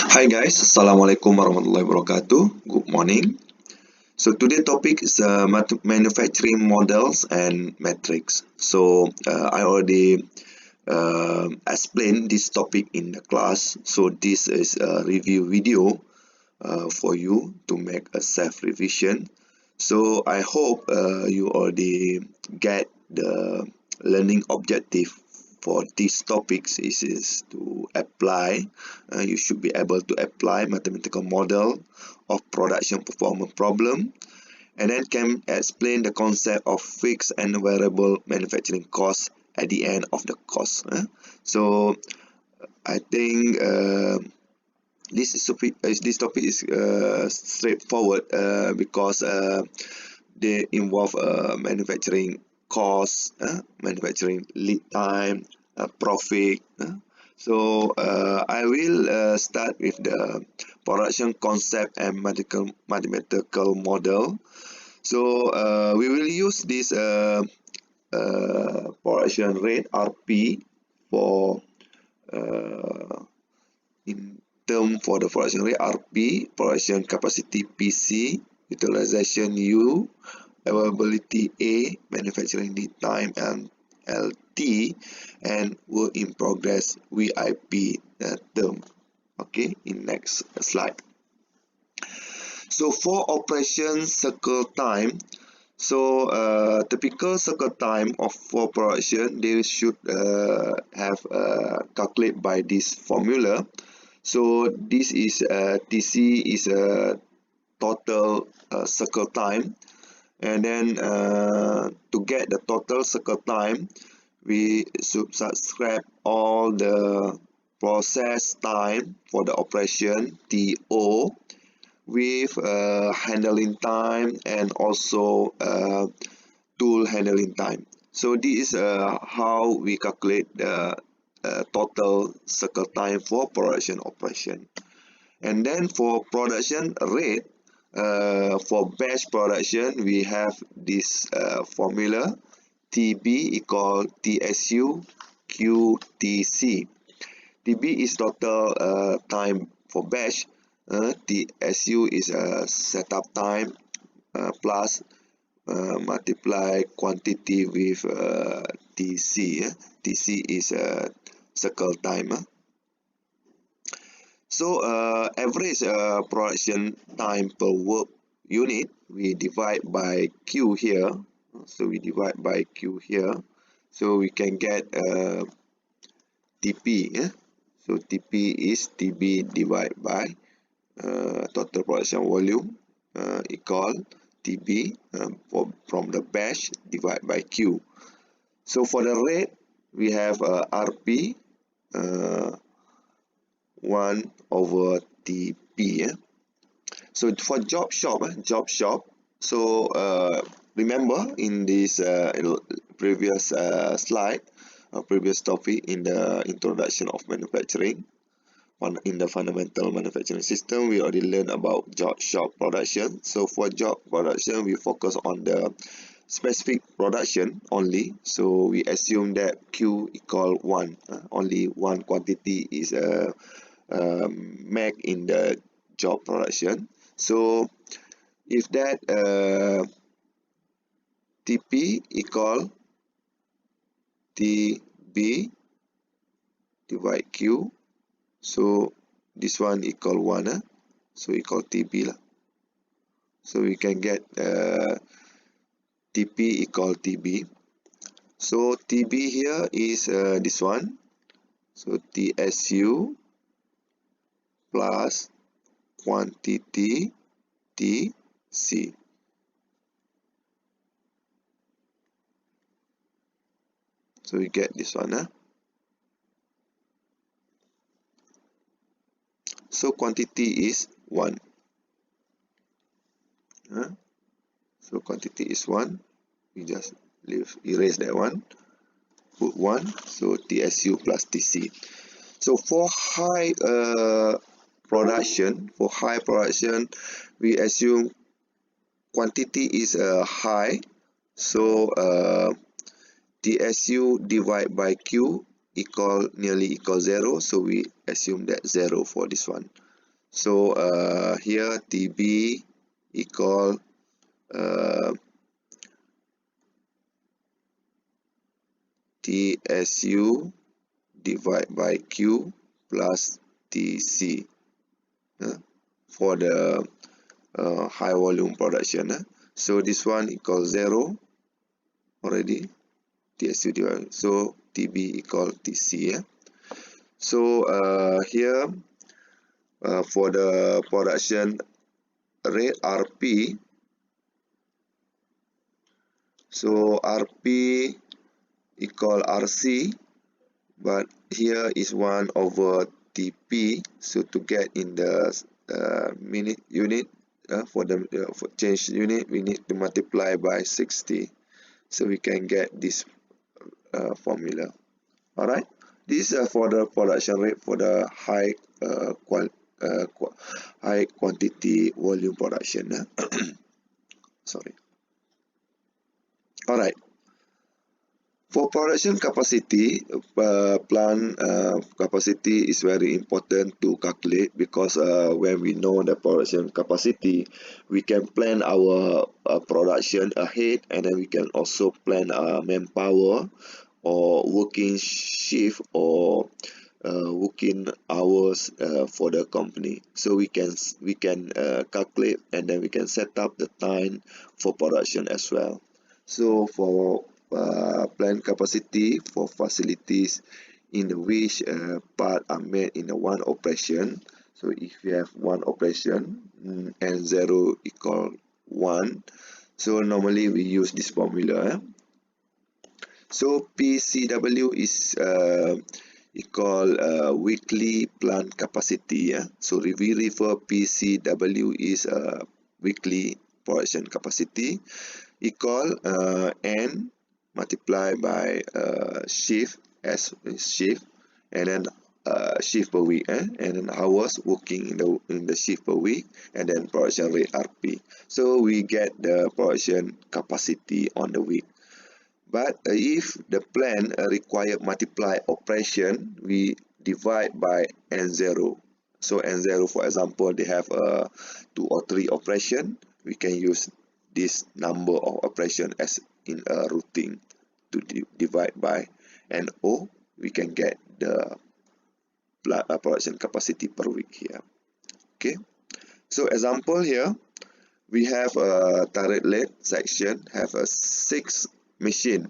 Hi guys, Assalamualaikum warahmatullahi wabarakatuh. Good morning. So today topic is manufacturing models and metrics. So I already explained this topic in the class. So this is a review video for you to make a self revision. So I hope you already get the learning objective for these topics is to apply. You should be able to apply mathematical model of production performance problem, and then can explain the concept of fixed and variable manufacturing costs at the end of the course. So I think this topic is straightforward because they involve manufacturing costs, manufacturing lead time, profit. I will start with the production concept and mathematical model. So we will use this production rate RP for in term for the production rate RP, production capacity PC, utilization U, availability A, manufacturing lead time and LT, and work in progress VIP term. Okay, in next slide. So for operation cycle time, so typical cycle time of for production, they should have calculate by this formula. So this is TC is a total cycle time, and then to get the total cycle time, we should subtract all the process time for the operation TO with handling time and also tool handling time. So this is how we calculate the total cycle time for production operation. And then for production rate, for batch production, we have this formula TB equal TSU QTC. TB is total time for batch. TSU is setup time plus multiply quantity with TC. TC is cycle time. So average production time per work unit, we divide by Q here. So we divide by Q here. So we can get TP. So TP is TB divided by total production volume equal TB from the batch divided by Q. So for the rate, we have RP 1 over TP. So for job shop, so remember in this previous slide, previous topic in the introduction of manufacturing, in the fundamental manufacturing system, we already learned about job shop production. So for job production, we focus on the specific production only. So we assume that Q equal 1. Only one quantity is made in the job production. So if that TP equal TB divide Q, so this one equal 1, so equal TB lah. So we can get TP equal TB. So TB here is this one. So TSU plus quantity TC. So we get this one. So quantity is 1. So quantity is 1. We just erase that one. Put 1. So TSU plus TC. So for high production, we assume quantity is high. So TSU divided by Q nearly equal 0. So we assume that 0 for this one. So here TB equal TSU divided by Q plus TC for the high volume production. So this one equals 0 already, TSU divided, so TB equal TC. So here for the production rate RP, so RP equal RC, but here is 1 over TP. So to get in the minute unit, for the for change unit, we need to multiply by 60, so we can get this formula. Alright, this is for the production rate for the high high quantity volume production. Sorry. Alright, for production capacity, plant capacity is very important to calculate, because when we know the production capacity, we can plan our production ahead, and then we can also plan manpower or working shift or working hours for the company. So we can calculate, and then we can set up the time for production as well. So for plant capacity for facilities in which part are made in one operation. So if you have one operation and 0 equal 1, so normally we use this formula. So PCW is equal weekly plant capacity. So we refer PCW is weekly production capacity equal N multiplied by shift, S is shift, and then shift per week, and then hours working in the shift per week, and then production rate RP. So we get the production capacity on the week. But if the plant require multiply operation, we divide by N0. So N0, for example, they have 2 or 3 operation, we can use this number of operation as in a routine to divide by NO. We can get the production capacity per week here. Okay, so example here, we have a turret lathe section, have a 6 machine,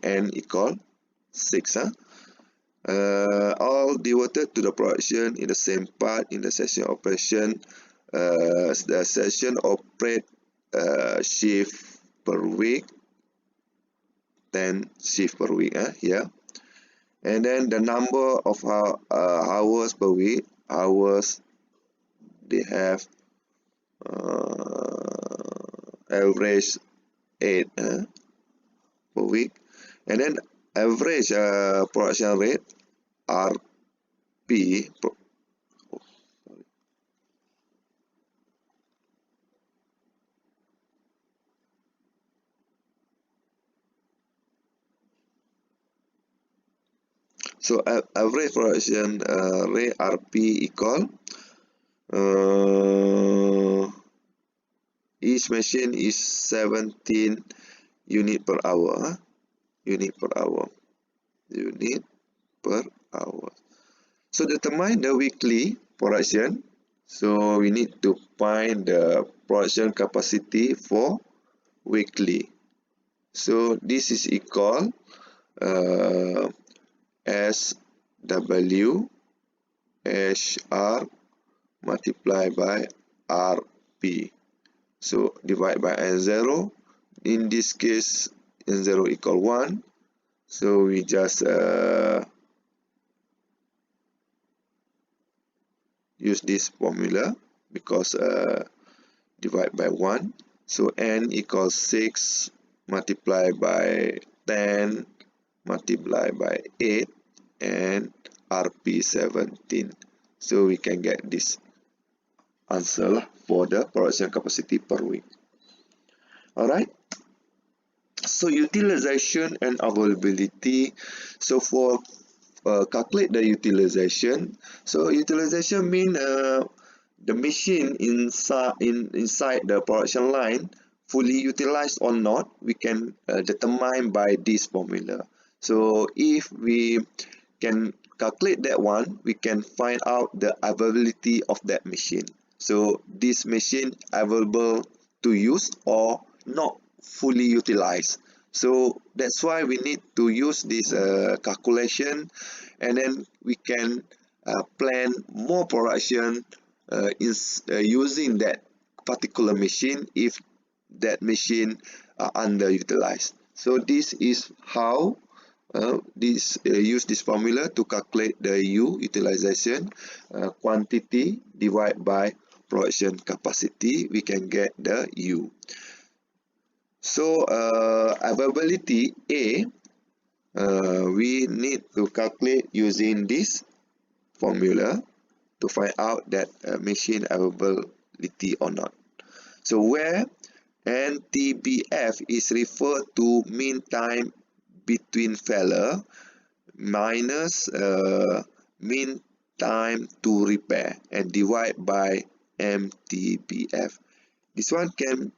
N equal 6. All devoted to the production in the same part in the session operation. The session operate shift per week, 10 shift per week here, and then the number of hours per week, hours they have average 8 per week, and then average production rate RP so average production rate RP equal each machine is 17 unit per hour. Unit per hour. So determine the weekly production. So we need to find the production capacity for weekly. So this is equal SW HR multiplied by RP. So divide by N0. In this case, N0 equal 1. So we just use this formula, because divide by 1. So N equals 6 multiplied by 10 multiplied by 8, and RP 17. So we can get this answer for the production capacity per week. Alright, so utilization and availability. So for calculate the utilization, so utilization mean the machine inside the production line fully utilized or not, we can determine by this formula. So if we can calculate that one, we can find out the availability of that machine. So this machine available to use or not fully utilized. So that's why we need to use this calculation, and then we can plan more production using that particular machine if that machine are underutilized. So this is how use this formula to calculate the U utilization, quantity divided by production capacity, we can get the U. So availability A, we need to calculate using this formula to find out that machine availability or not. So where NTBF is referred to mean time between failure minus mean time to repair and divide by MTBF. This one can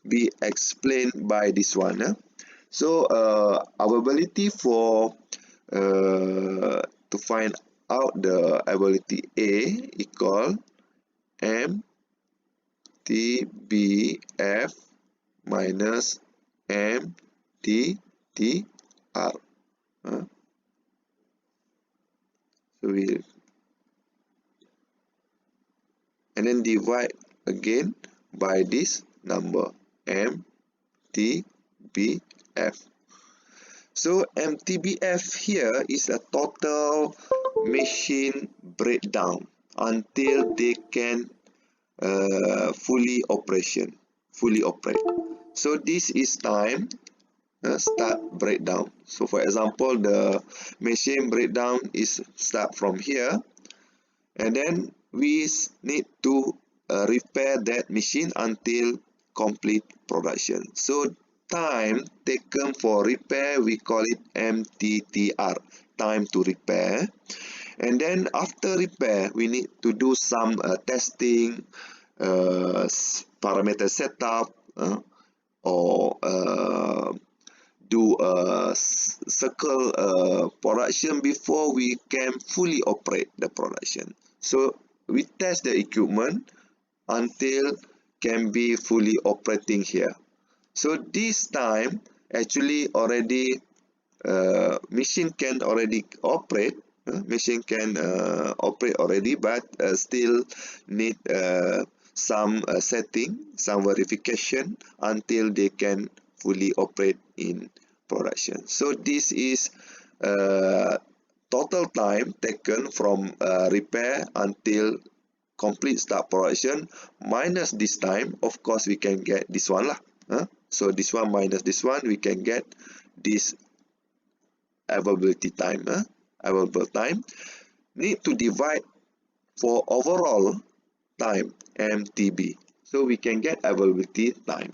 be explained by this one. So availability for to find out the availability A equal MTBF minus MTTR. So we and then divide again by this number MTBF. So MTBF here is a total machine breakdown until they can fully operate. So this is time start breakdown. So for example, the machine breakdown is start from here, and then we need to repair that machine until complete production. So time taken for repair, we call it MTTR, time to repair. And then after repair, we need to do some testing, parameter setup, or do a circle production before we can fully operate the production. So we test the equipment until can be fully operating here. So this time actually already machine can already operate. Machine can operate already, but still need some setting, some verification until they can fully operate in production. So this is total time taken from repair until complete start production minus this time. Of course, we can get this one lah. So this one minus this one, we can get this availability time. Available time need to divide for overall time MTB. So we can get availability time.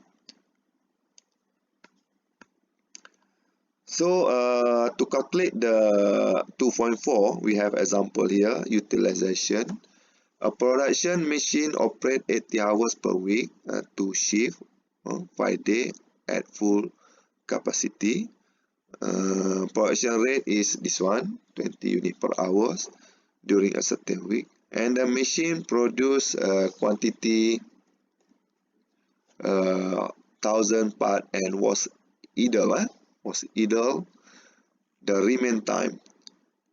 So to calculate the 2.4, we have example here, utilization. A production machine operate 80 hours per week, 2 shift, 5 days at full capacity. Production rate is this one, 20 unit per hours during a certain week. And the machine produce quantity 1,000 part and was idle. The remain time.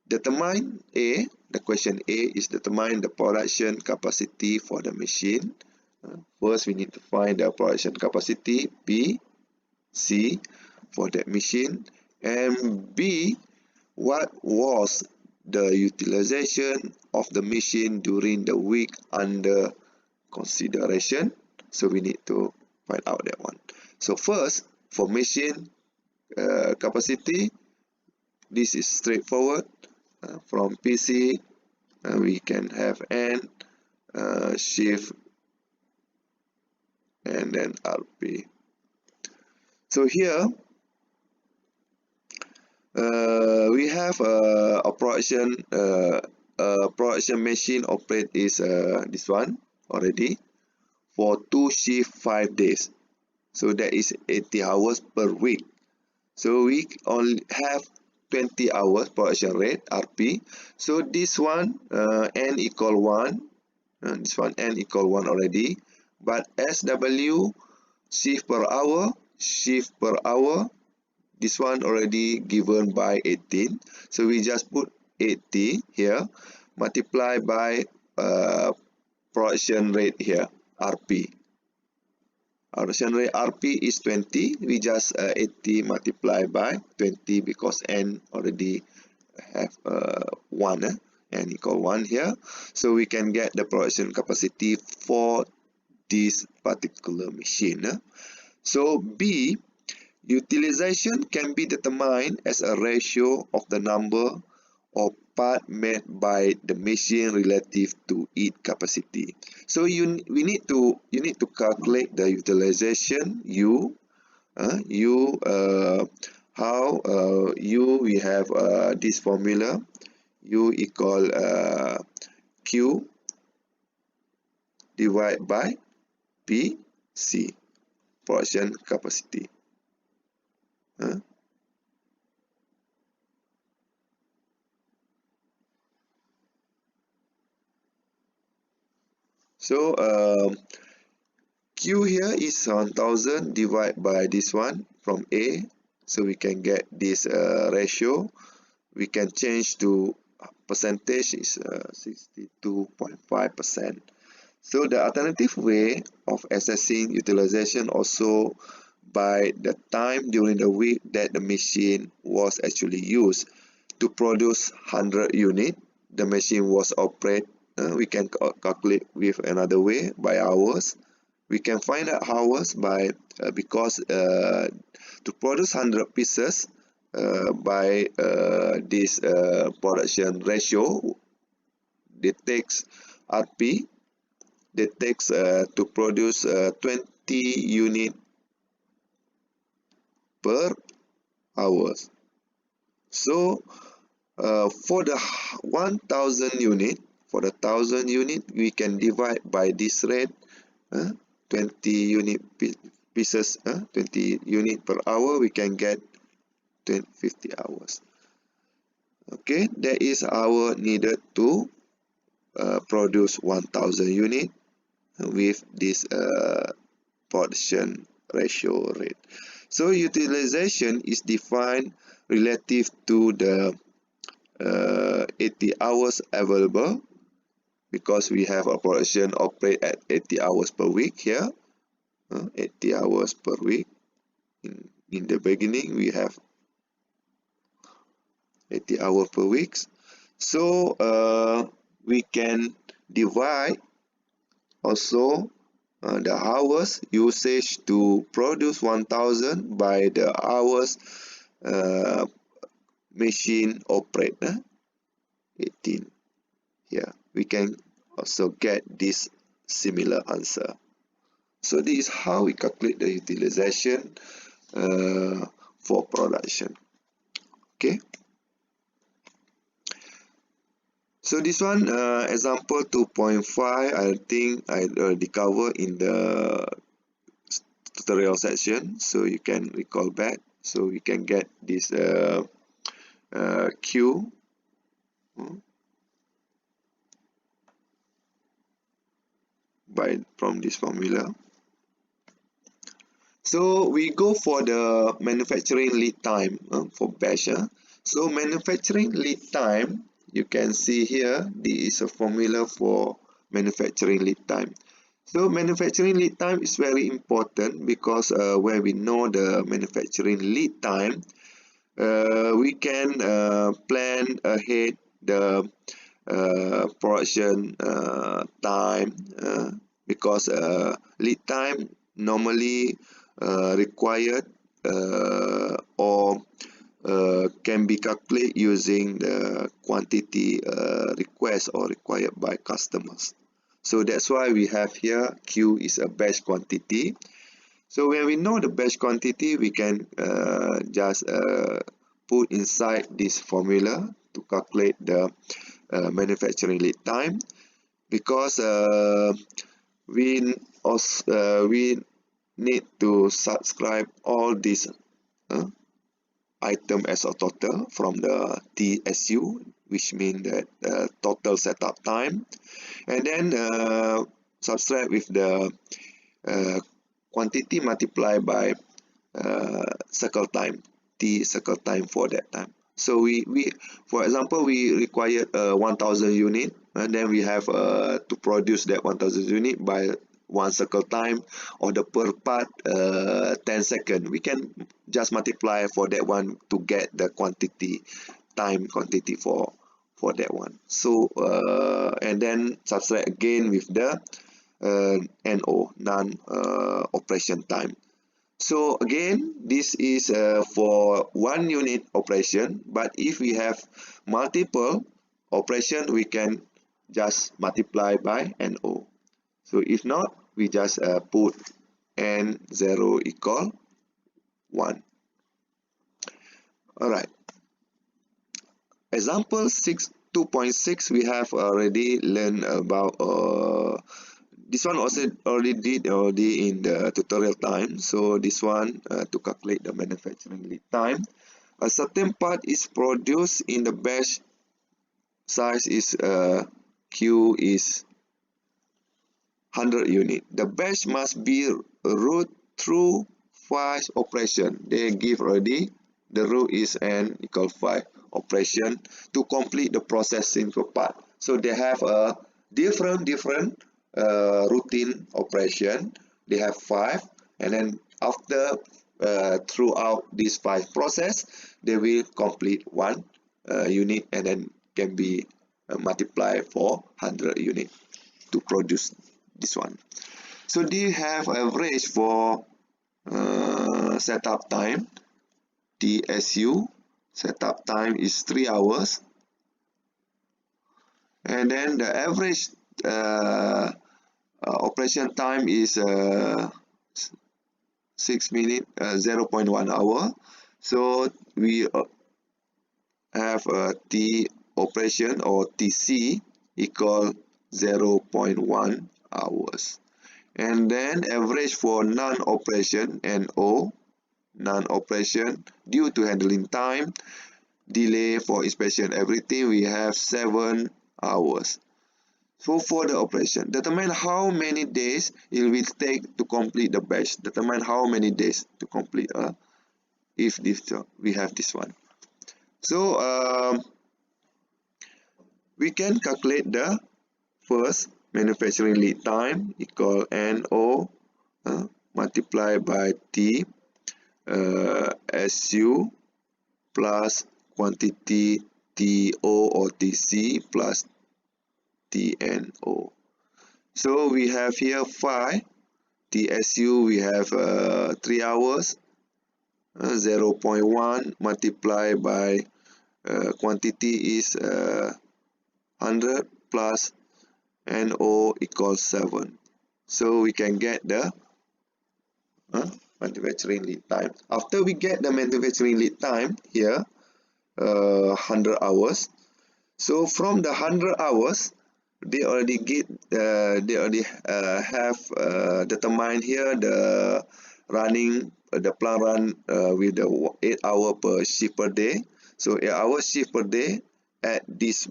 Determine A. The question A is determine the production capacity for the machine. First, we need to find the production capacity. B, C for that machine. And B, what was the utilization of the machine during the week under consideration. So we need to find out that one. So first, for machine capacity, this is straightforward. From PC, we can have N, shift, and then RP. So here, we have a production machine operate is this one, already for 2 shift 5 days. So that is 80 hours per week. So we only have 20 hours production rate RP. So this one n equal 1. This one n equal 1 already. But SW shift per hour, this one already given by 18. So we just put 80 here, multiply by production rate here, RP. Production rate RP is 20. We just 80 multiply by 20 because n already have 1. N equal 1 here. So we can get the production capacity for this particular machine. So B, utilization can be determined as a ratio of the number of parts made by the machine relative to its capacity. So you need to calculate the utilization U. We have this formula U equal Q divided by PC, production capacity. So Q here is 1000 divided by this one from A. So we can get this ratio. We can change to percentage is 62.5%. So the alternative way of assessing utilization also by the time during the week that the machine was actually used. To produce 100 units, the machine was operated. We can calculate with another way by hours. We can find out hours by because to produce 100 pieces by this production ratio, it takes RP. It takes to produce 20 units per hours. So for the 1000 unit, we can divide by this rate, 20 unit pieces, 20 unit per hour, we can get 50 hours. Okay, that is our needed to produce 1000 unit with this production ratio rate. So utilization is defined relative to the 80 hours available, because we have a production operate at 80 hours per week here. 80 hours per week. In the beginning, we have 80 hours per week. So we can divide also the hours usage to produce 1000 by the hours machine operate, 18 here. We can also get this similar answer. So this is how we calculate the utilization for production. Okay. So this one, example 2.5, I think I already covered in the tutorial section, so you can recall back. So we can get this Q from this formula. So we go for the manufacturing lead time for batch. So manufacturing lead time, you can see here, this is a formula for manufacturing lead time. So manufacturing lead time is very important because when we know the manufacturing lead time, we can plan ahead the production time, because lead time normally required or can be calculated using the quantity request or required by customers. So that's why we have here Q is a batch quantity. So when we know the batch quantity, we can just put inside this formula to calculate the manufacturing lead time, because we need to subscribe all these item as a total from the TSU, which means that total setup time, and then subtract with the quantity multiplied by cycle time, T cycle time for that time. So we for example, we required 1000 unit, and then we have to produce that 1000 unit by 1 cycle time, or the per part 10 seconds. We can just multiply for that one to get the quantity quantity for that one. So and then subtract again with the NO, non operation time. So again, this is for 1 unit operation, but if we have multiple operation, we can just multiply by NO. So if not, we just put N0 equal 1. Alright. Example 2.6, we have already learned about this one also already in the tutorial time. So this one to calculate the manufacturing lead time. A certain part is produced in the batch size is Q is 100 unit. The batch must be route through 5 operation. They give already the route is N equal 5 operation to complete the processing per part. So they have a different routine operation. They have 5, and then after throughout these 5 process, they will complete 1 unit, and then can be multiplied for 100 unit to produce this one. So they have average for setup time. TSU setup time is 3 hours, and then the average operation time is 6 minutes, 0.1 hour. So we have T operation or TC equal 0.1 hours. And then average for non-operation, NO, non-operation, due to handling time, delay for inspection, everything, we have 7 hours. So for the operation, determine how many days it will take to complete the batch. Determine how many days to complete if this we have this one. So we can calculate the first manufacturing lead time equal NO multiplied by T SU plus quantity TO or TC plus TNO. So we have here 5. TSU we have 3 hours. 0.1 multiplied by quantity is 100 plus NO equals 7. So we can get the manufacturing lead time. After we get the manufacturing lead time here, 100 hours. So from the 100 hours, they already have determined here the running the plant run with the 8 hour per shift per day. So 8 hour shift per day at this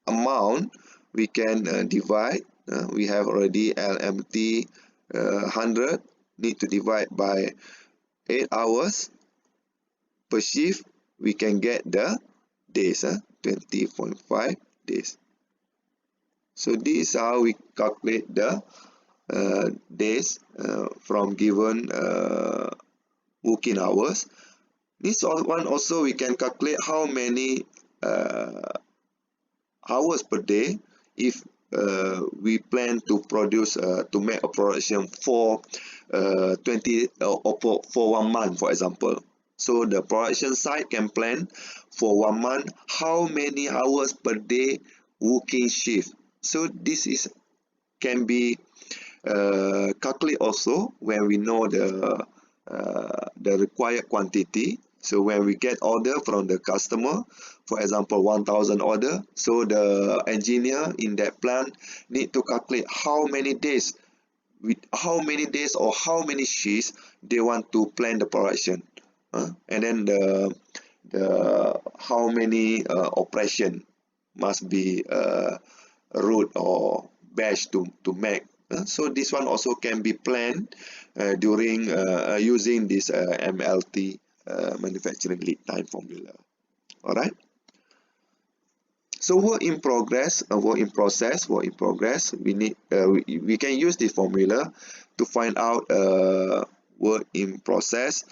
amount we can divide. We have already LMT 100 need to divide by 8 hours per shift. We can get the days, 20.5 days. So this is how we calculate the days from given working hours. This one also we can calculate how many hours per day if we plan to produce to make a production for 20 or for 1 month, for example. So the production site can plan for 1 month how many hours per day working shift. So this is can be calculate also when we know the required quantity. So when we get order from the customer, for example 1000 order, so the engineer in that plant need to calculate how many days with how many days or how many shifts they want to plan the production, and then the how many operation must be route or batch to make. So this one also can be planned during using this MLT, manufacturing lead time formula. All right. So work in progress, work in process, work in progress. We can use this formula to find out work in process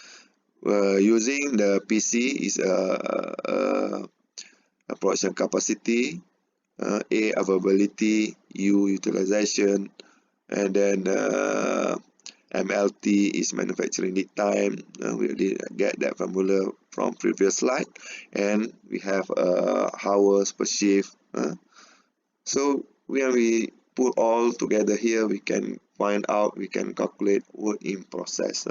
using the PC is a production capacity, A availability, U utilization, and then MLT is manufacturing lead time. We already get that formula from previous slide, and we have hours per shift. So when we put all together here, we can find out, we can calculate work in process.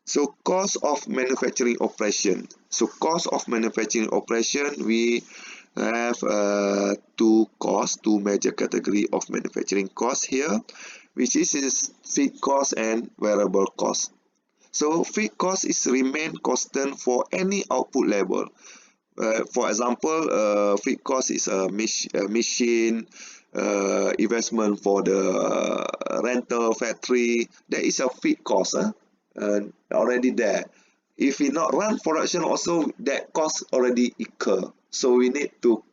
So cost of manufacturing operation. So cost of manufacturing operation, we have two major category of manufacturing cost here, which is fixed cost and variable cost. So fixed cost is remain constant for any output level. For example, fixed cost is a machine, investment for the rental factory. That is a fixed cost, already there. If we not run production, also that cost already occur. So we need to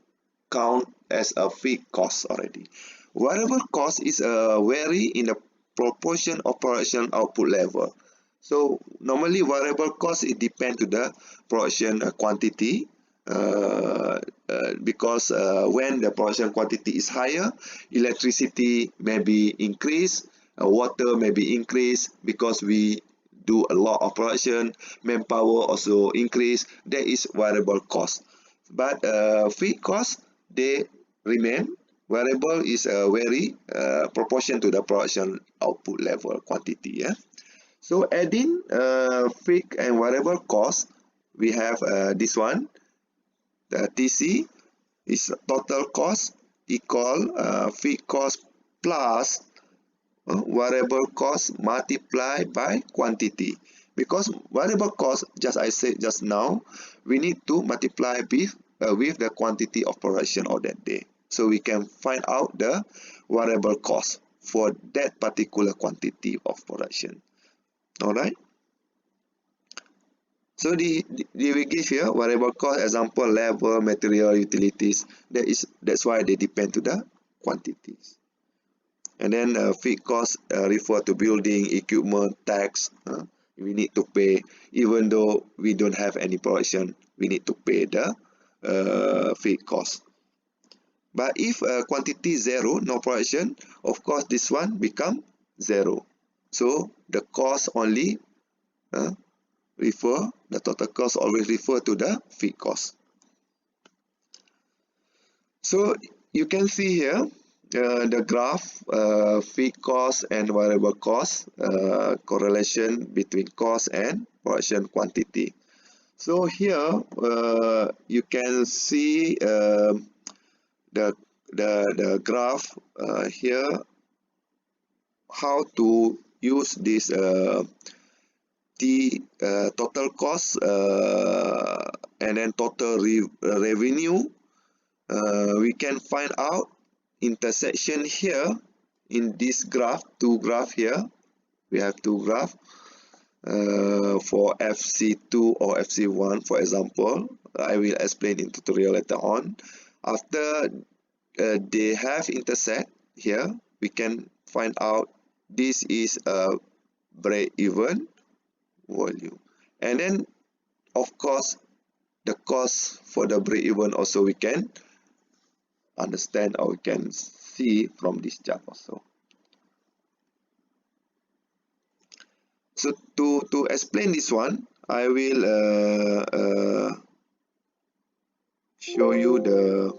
count as a fixed cost already. Variable cost is vary in the proportion of production output level. So normally variable cost, it depend to the production quantity, because when the production quantity is higher, electricity may be increased, water may be increased because we do a lot of production, manpower also increase. That is variable cost. But fixed cost, they remain. Variable is very proportion to the production output level quantity. So adding fixed and variable cost, we have this one. The TC is total cost equal fixed cost plus variable cost multiplied by quantity. Because variable cost, just I said just now, we need to multiply with the quantity of production of that day. So we can find out the variable cost for that particular quantity of production. All right. So we give here variable cost example, labor, material, utilities. That's why they depend to the quantities. And then fixed cost refer to building, equipment, tax. We need to pay, even though we don't have any production, we need to pay the fixed cost. But if quantity zero, no production, of course this one become zero. So the cost only the total cost always refer to the fixed cost. So you can see here the graph, fixed cost and variable cost, correlation between cost and production quantity. So here you can see the graph here, how to use this total cost and then total revenue. We can find out intersection here in this graph, two graph here. We have two graph for FC2 or FC1, for example. I will explain in tutorial later on. After they have intersect here, we can find out this is a break-even volume. And then, of course, the cost for the break-even also we can understand or we can see from this chart also. So to explain this one, I will show you the